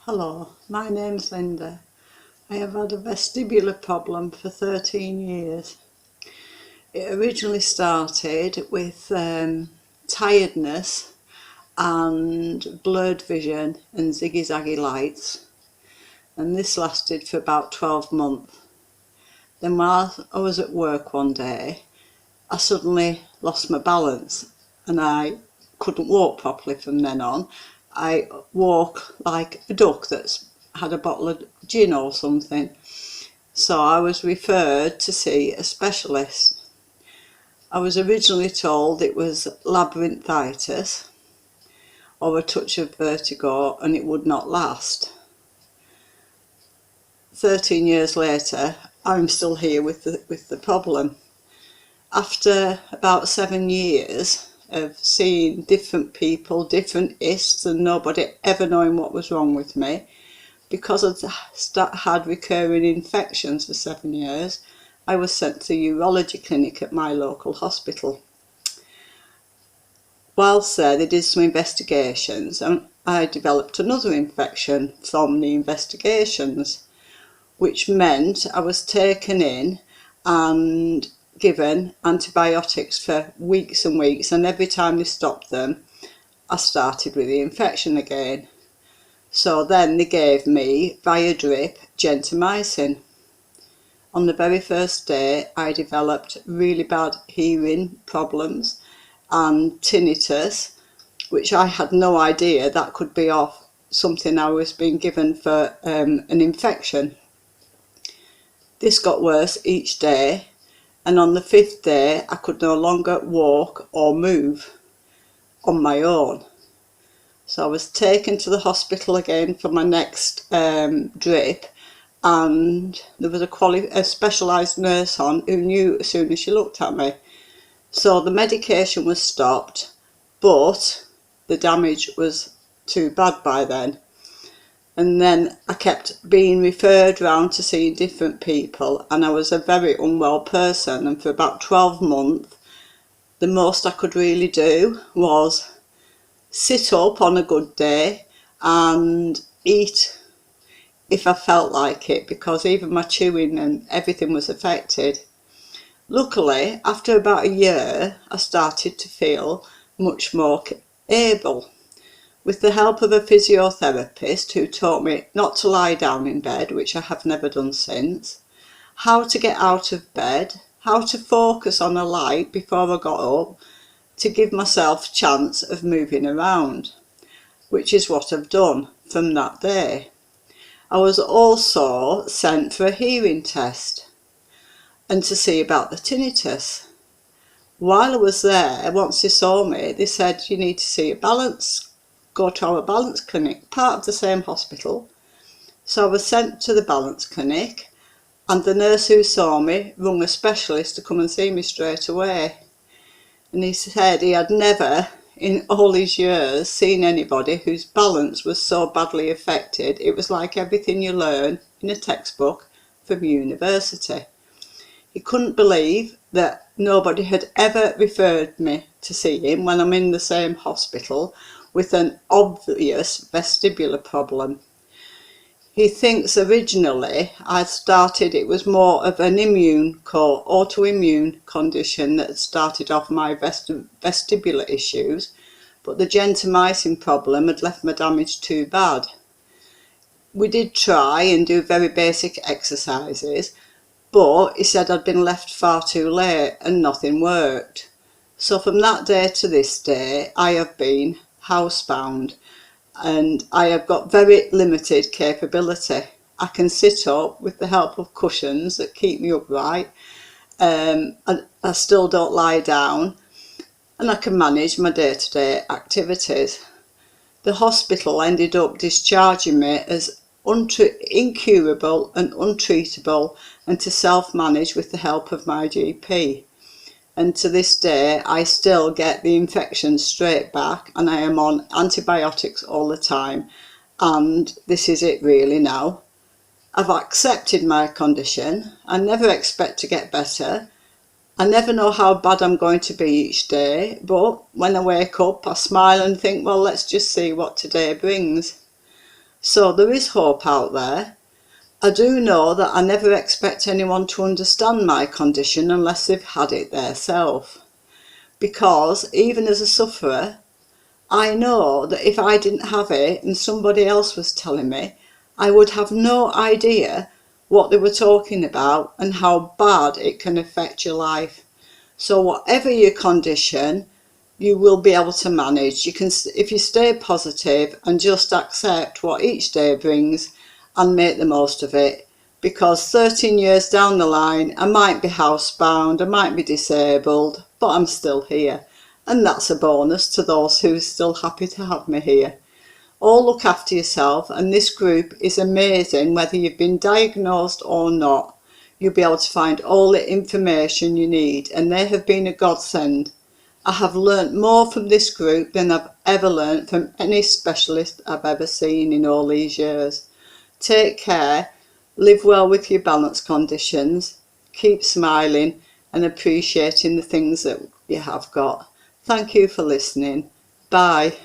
Hello, my name's Linda. I have had a vestibular problem for 13 years. It originally started with tiredness and blurred vision and ziggy-zaggy lights, and this lasted for about 12 months. Then while I was at work one day, I suddenly lost my balance and I couldn't walk properly from then on. I walk like a duck that's had a bottle of gin or something. So I was referred to see a specialist. I was originally told it was labyrinthitis or a touch of vertigo and it would not last. 13 years later, I'm still here with the problem. After about 7 years of seeing different people, different ists, and nobody ever knowing what was wrong with me, because I'd had recurring infections for 7 years, I was sent to the urology clinic at my local hospital. Whilst there, they did some investigations and I developed another infection from the investigations, which meant I was taken in and given antibiotics for weeks and weeks, and every time they stopped them I started with the infection again. So then they gave me via drip gentamicin. On the very first day I developed really bad hearing problems and tinnitus, which I had no idea that could be off something I was being given for an infection. This got worse each day, and on the 5th day I could no longer walk or move on my own. So I was taken to the hospital again for my next drip, and there was a specialised nurse on who knew as soon as she looked at me. So the medication was stopped, but the damage was too bad by then. And then I kept being referred round to see different people, and I was a very unwell person, and for about 12 months the most I could really do was sit up on a good day and eat if I felt like it, because even my chewing and everything was affected. Luckily, after about a year I started to feel much more able. With the help of a physiotherapist who taught me not to lie down in bed, which I have never done since, how to get out of bed, how to focus on a light before I got up to give myself a chance of moving around, which is what I've done from that day. I was also sent for a hearing test and to see about the tinnitus. While I was there, once they saw me, they said you need to go to our balance clinic, part of the same hospital. So I was sent to the balance clinic, and the nurse who saw me rung a specialist to come and see me straight away. And he said he had never in all his years seen anybody whose balance was so badly affected. It was like everything you learn in a textbook from university. He couldn't believe that nobody had ever referred me to see him when I'm in the same hospital with an obvious vestibular problem. He thinks originally it was more of an autoimmune condition that started off my vestibular issues, but the gentamicin problem had left my damage too bad. We did try and do very basic exercises, but he said I'd been left far too late and nothing worked. So from that day to this day I have been housebound, and I have got very limited capability. I can sit up with the help of cushions that keep me upright, and I still don't lie down, and I can manage my day-to-day activities. The hospital ended up discharging me as incurable and untreatable, and to self-manage with the help of my GP. And to this day I still get the infection straight back, and I am on antibiotics all the time, and this is it really now. I've accepted my condition. I never expect to get better. I never know how bad I'm going to be each day, but when I wake up I smile and think, well, let's just see what today brings. So there is hope out there. I do know that I never expect anyone to understand my condition unless they've had it themselves. Because even as a sufferer, I know that if I didn't have it and somebody else was telling me, I would have no idea what they were talking about and how bad it can affect your life. So whatever your condition, you will be able to manage. You can, if you stay positive and just accept what each day brings and make the most of it. Because 13 years down the line, I might be housebound, I might be disabled, but I'm still here. And that's a bonus to those who are still happy to have me here. All look after yourself, and this group is amazing whether you've been diagnosed or not. You'll be able to find all the information you need, and they have been a godsend. I have learnt more from this group than I've ever learnt from any specialist I've ever seen in all these years. Take care, live well with your balance conditions, keep smiling and appreciating the things that you have got. Thank you for listening. Bye.